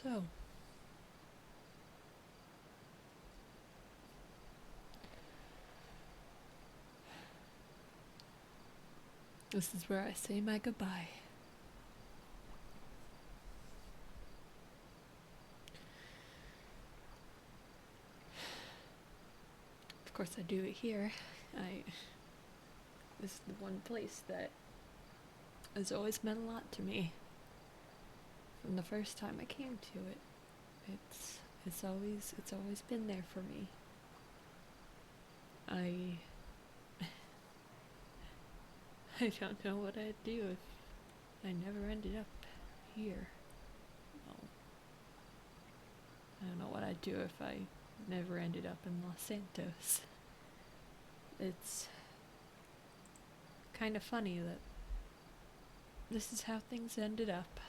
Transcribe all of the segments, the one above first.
So, this is where I say my goodbye. Of course, I do it here. This is the one place that has always meant a lot to me. From the first time I came to it, it's always been there for me. I I don't know what I'd do if I never ended up here. Well, I don't know what I'd do if I never ended up in Los Santos. It's kind of funny that this is how things ended up.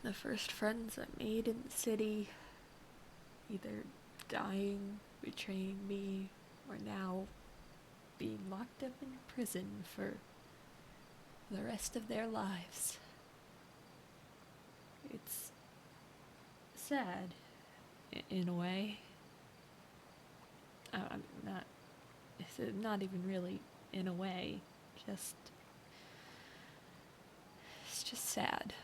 The first friends I made in the city, either dying, betraying me, or now being locked up in prison for the rest of their lives. It's sad, in a way. I'm not, it's not even really in a way, it's just sad.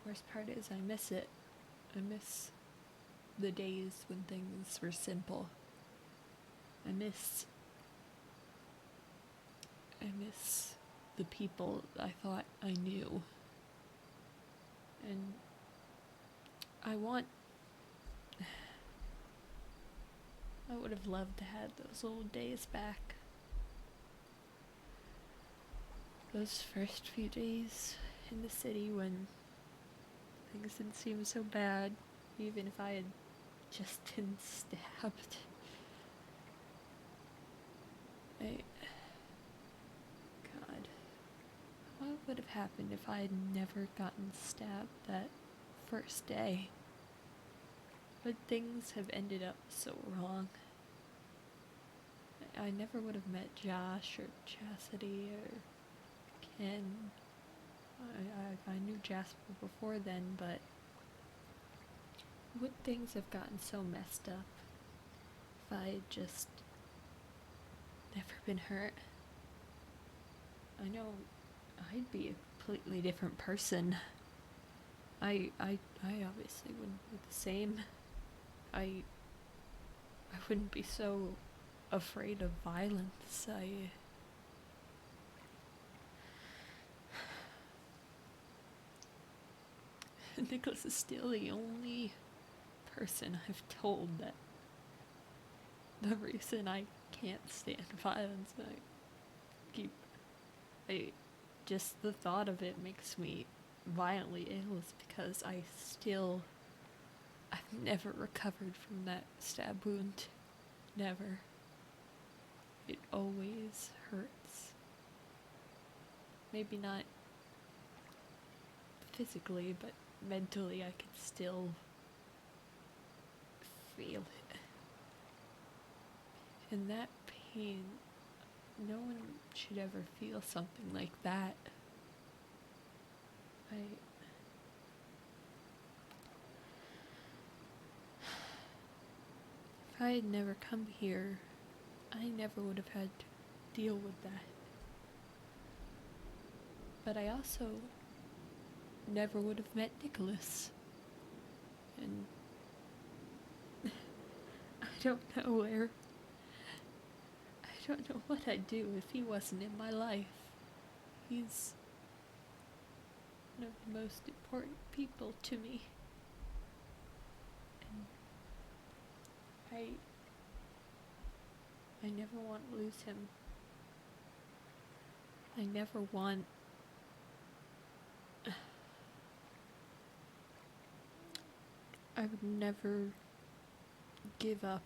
Worst part is I miss it. I miss the days when things were simple. I miss the people I thought I knew. And I would have loved to have those old days back. Those first few days in the city when things didn't seem so bad, even if I had just been stabbed. God, what would have happened if I had never gotten stabbed that first day? Would things have ended up so wrong? I never would have met Josh or Chastity or Ken. I knew Jasper before then, but would things have gotten so messed up if I had just never been hurt? I know I'd be a completely different person. I obviously wouldn't be the same. I wouldn't be so afraid of violence. Nicholas is still the only person I've told that the reason I can't stand violence, just the thought of it makes me violently ill, is because I've never recovered from that stab wound. Never. It always hurts. Maybe not physically, but mentally I can still feel it. And that pain, no one should ever feel something like that. If I had never come here, I never would have had to deal with that. But I also never would have met Nicholas. And I don't know what I'd do if he wasn't in my life. He's one of the most important people to me. And I never want to lose him. I never want I would never give up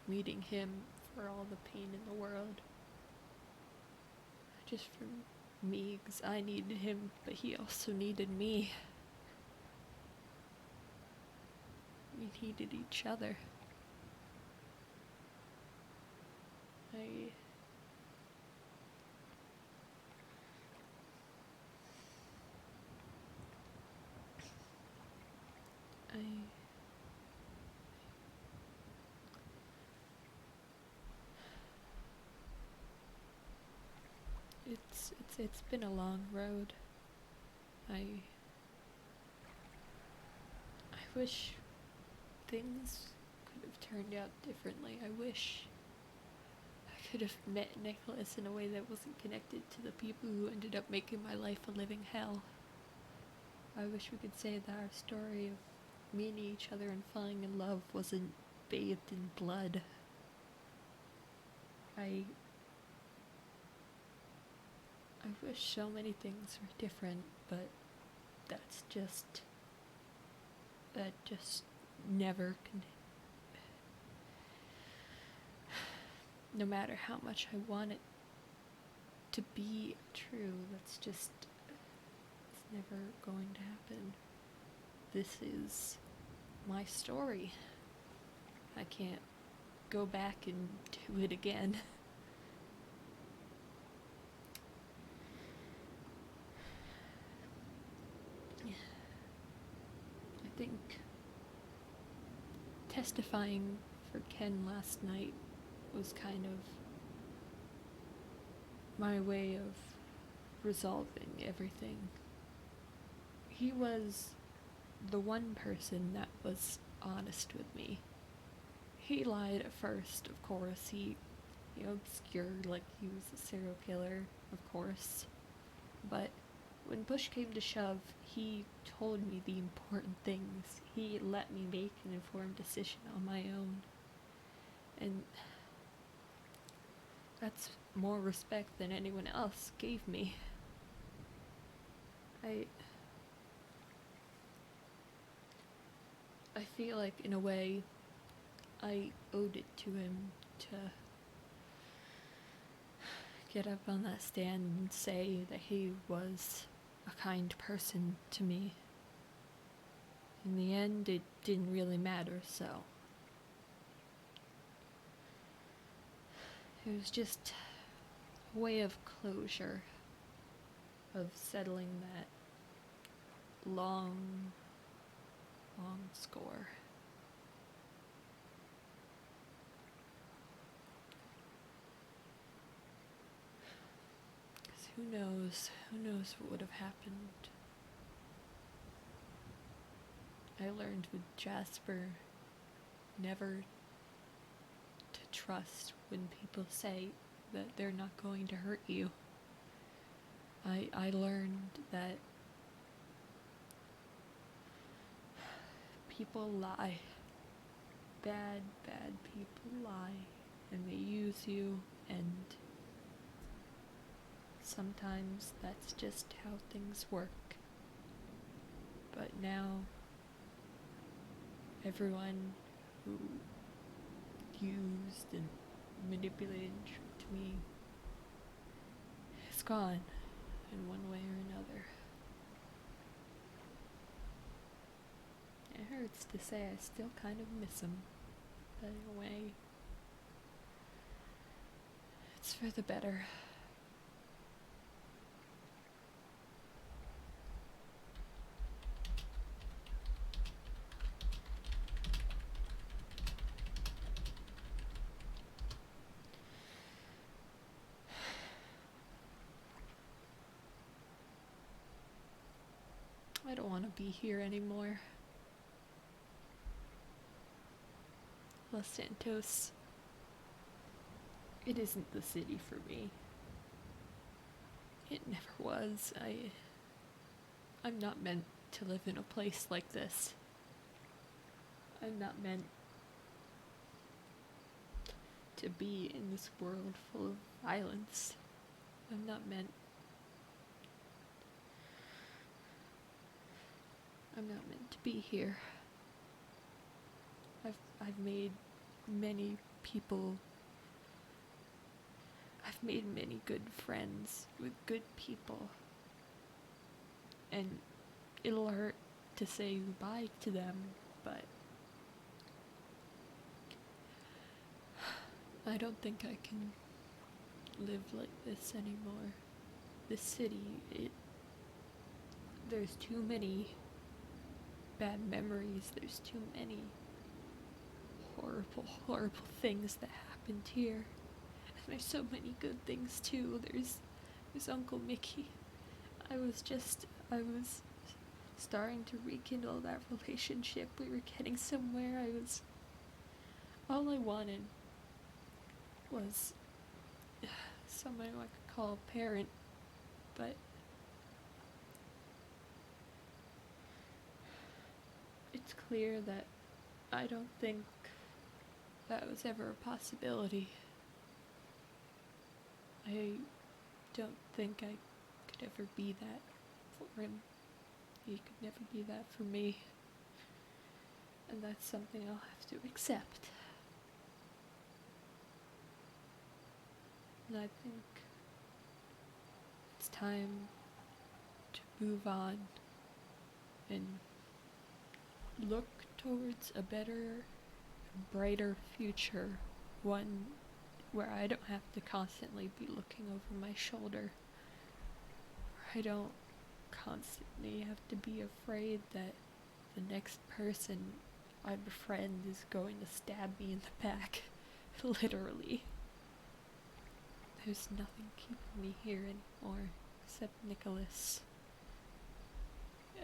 meeting him for all the pain in the world. Just for me, because I needed him, but he also needed me. We needed each other. I I it's been a long road. I wish things could have turned out differently. I wish I could have met Nicholas in a way that wasn't connected to the people who ended up making my life a living hell. I wish we could say that our story of meeting each other and falling in love wasn't bathed in blood. I wish so many things were different, but that just never can. No matter how much I want it to be true, it's never going to happen. This is my story. I can't go back and do it again. I think testifying for Ken last night was kind of my way of resolving everything. He was the one person that was honest with me. He lied at first, of course. He obscured like he was a serial killer, of course. But when push came to shove, he told me the important things. He let me make an informed decision on my own. And that's more respect than anyone else gave me. I feel like, in a way, I owed it to him to get up on that stand and say that he was a kind person to me. In the end, it didn't really matter, so it was just a way of closure, of settling that long score. Because who knows what would have happened. I learned with Jasper never to trust when people say that they're not going to hurt you. I learned that people lie. Bad people lie, and they use you, and sometimes that's just how things work. But now, everyone who used and manipulated and tricked me is gone in one way or another. It hurts to say I still kind of miss him, but in a way, it's for the better. I don't want to be here anymore. Los Santos, it isn't the city for me. It never was. I'm not meant to live in a place like this. I'm not meant to be in this world full of violence. I'm not meant to be here. I've made many people. I've made many good friends with good people. And it'll hurt to say goodbye to them, but I don't think I can live like this anymore. This city, there's too many bad memories. There's too many horrible, horrible things that happened here. And there's so many good things too. There's Uncle Mickey. I was starting to rekindle that relationship. We were getting somewhere. All I wanted was someone who I could call a parent, but it's clear that I don't think that was ever a possibility. I don't think I could ever be that for him. He could never be that for me. And that's something I'll have to accept. And I think it's time to move on and look towards a better, brighter future. One where I don't have to constantly be looking over my shoulder. Where I don't constantly have to be afraid that the next person I befriend is going to stab me in the back. Literally. There's nothing keeping me here anymore except Nicholas.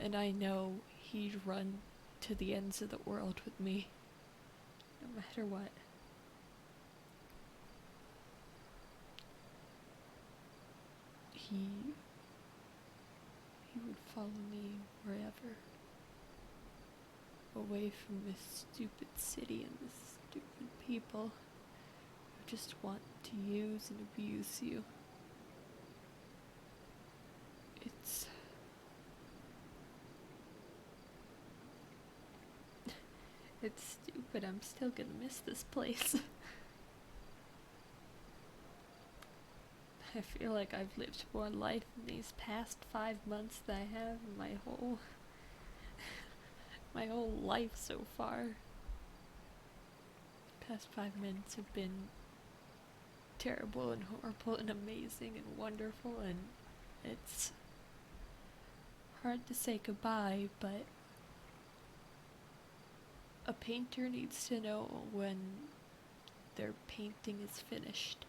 And I know he'd run to the ends of the world with me, no matter what. He would follow me wherever, away from this stupid city and this stupid people who just want to use and abuse you. It's stupid. I'm still gonna miss this place. I feel like I've lived more life in these past 5 months than I have in my whole life so far. The past 5 minutes have been terrible and horrible and amazing and wonderful, and it's hard to say goodbye, but a painter needs to know when their painting is finished.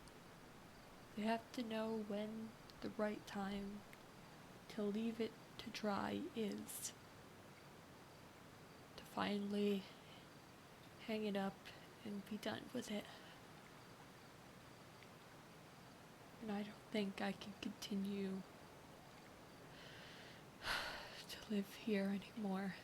They have to know when the right time to leave it to dry is. To finally hang it up and be done with it. And I don't think I can continue to live here anymore.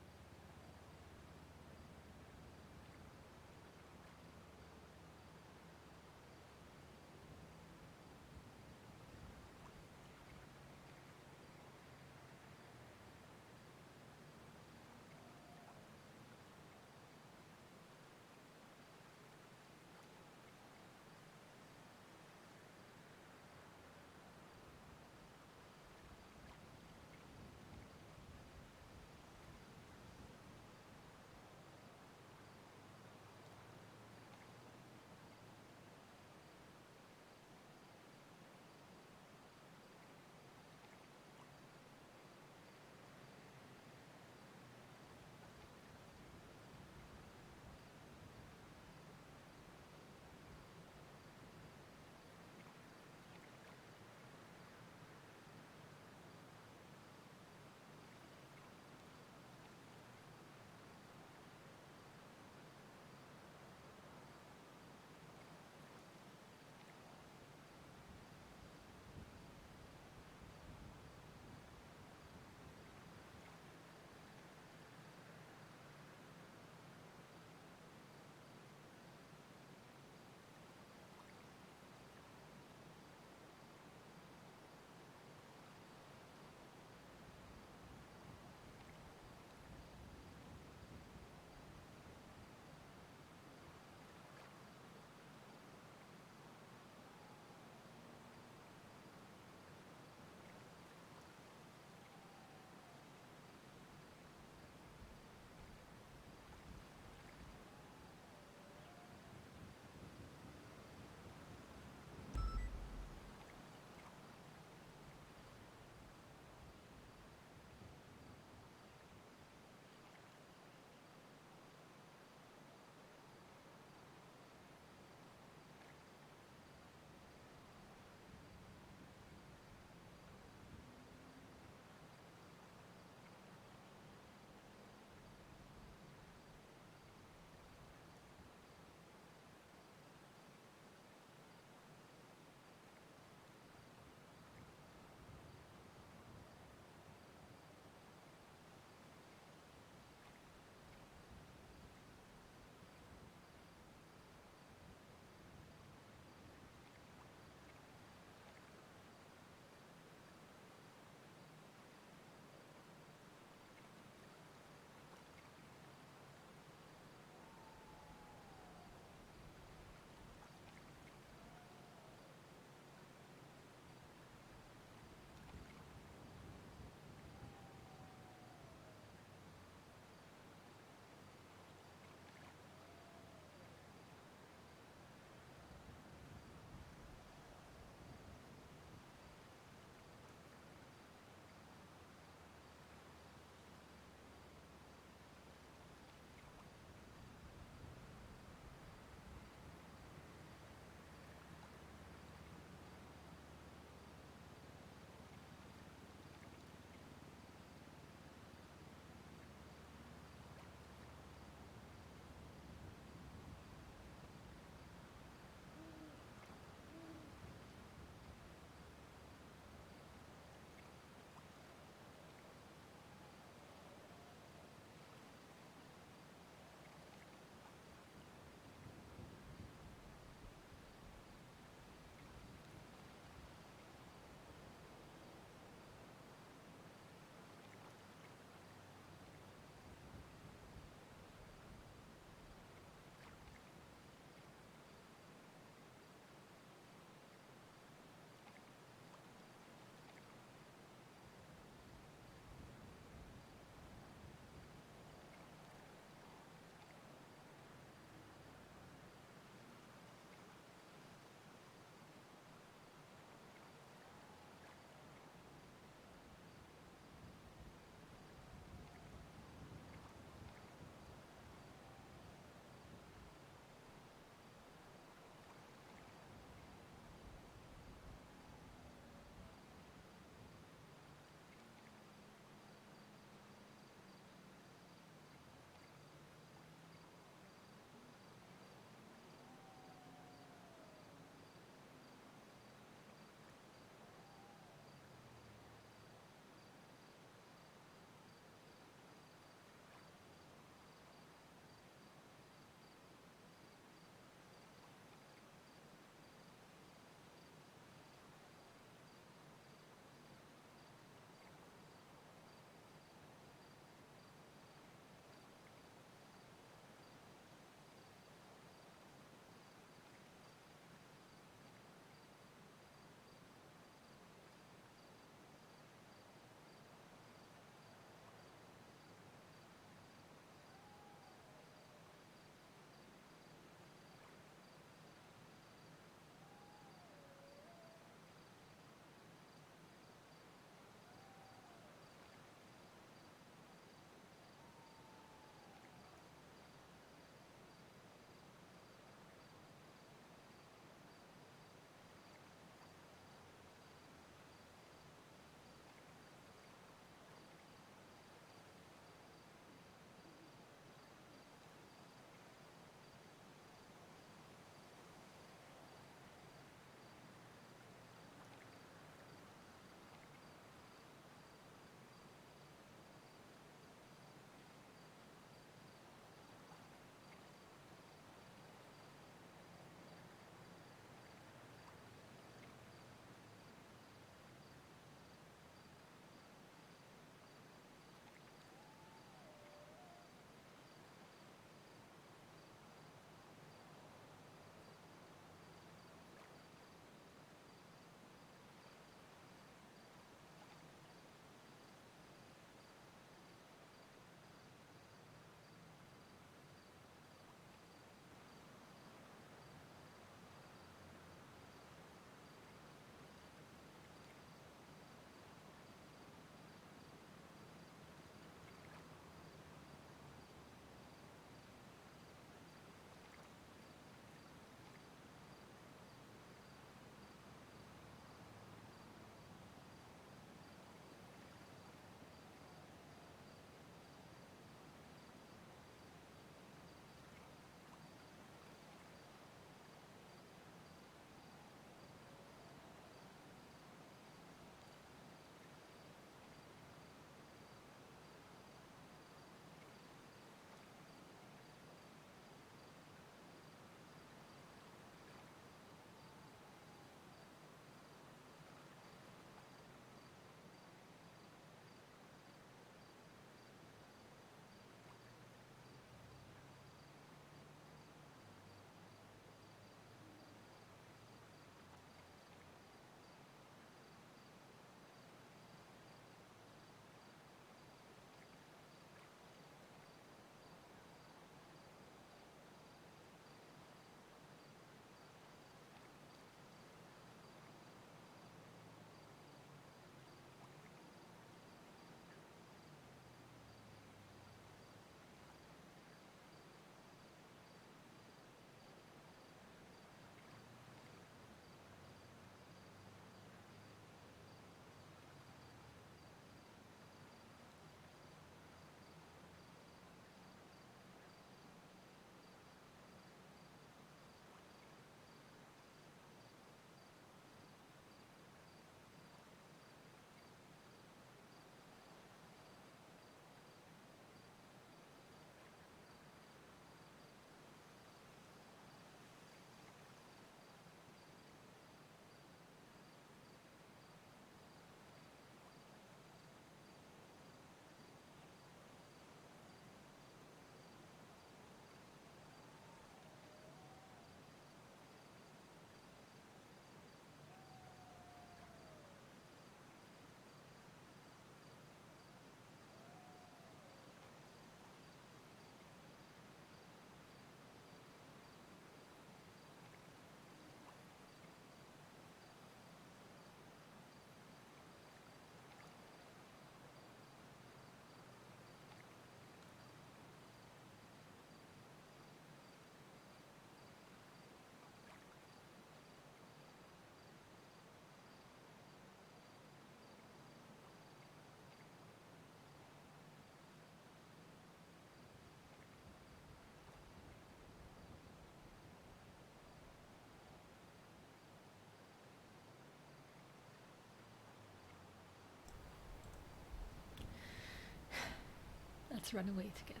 Let's run away together.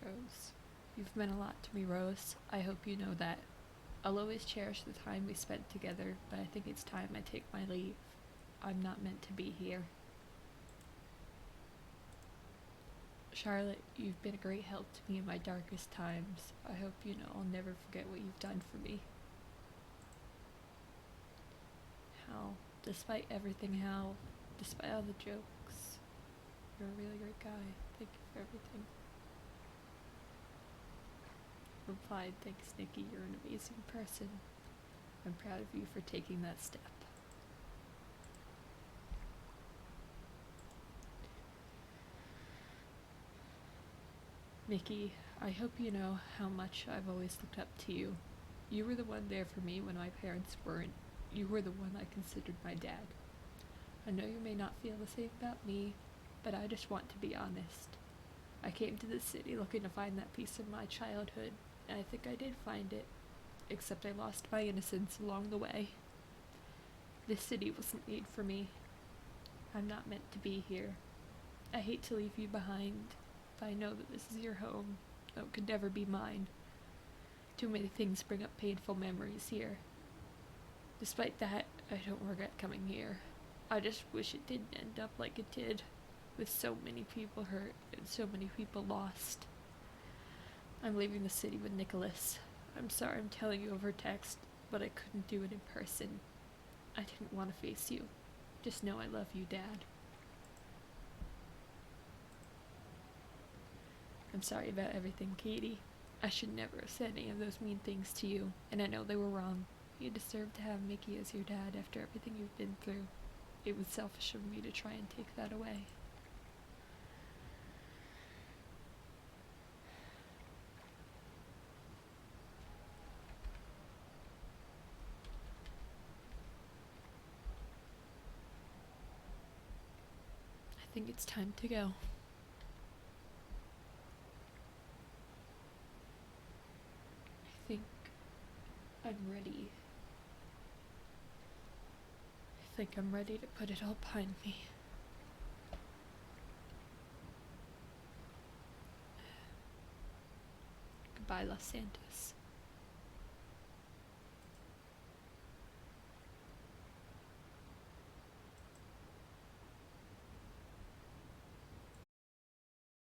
Rose, you've meant a lot to me, Rose. I hope you know that. I'll always cherish the time we spent together, but I think it's time I take my leave. I'm not meant to be here. Charlotte, you've been a great help to me in my darkest times. I hope you know I'll never forget what you've done for me. Hal, despite everything, Hal, despite all the jokes, you're a really great guy. Thank you for everything. Replied, thanks, Nikki, you're an amazing person. I'm proud of you for taking that step. Nikki, I hope you know how much I've always looked up to you. You were the one there for me when my parents weren't. You were the one I considered my dad. I know you may not feel the same about me, but I just want to be honest. I came to this city looking to find that piece of my childhood, and I think I did find it, except I lost my innocence along the way. This city wasn't made for me. I'm not meant to be here. I hate to leave you behind, but I know that this is your home, though it could never be mine. Too many things bring up painful memories here. Despite that, I don't regret coming here. I just wish it didn't end up like it did, with so many people hurt and so many people lost. I'm leaving the city with Nicholas. I'm sorry I'm telling you over text, but I couldn't do it in person. I didn't want to face you. Just know I love you, Dad. I'm sorry about everything, Katie. I should never have said any of those mean things to you, and I know they were wrong. You deserve to have Mickey as your dad after everything you've been through. It was selfish of me to try and take that away. I think it's time to go. I think I'm ready. I think I'm ready to put it all behind me. Goodbye, Los Santos.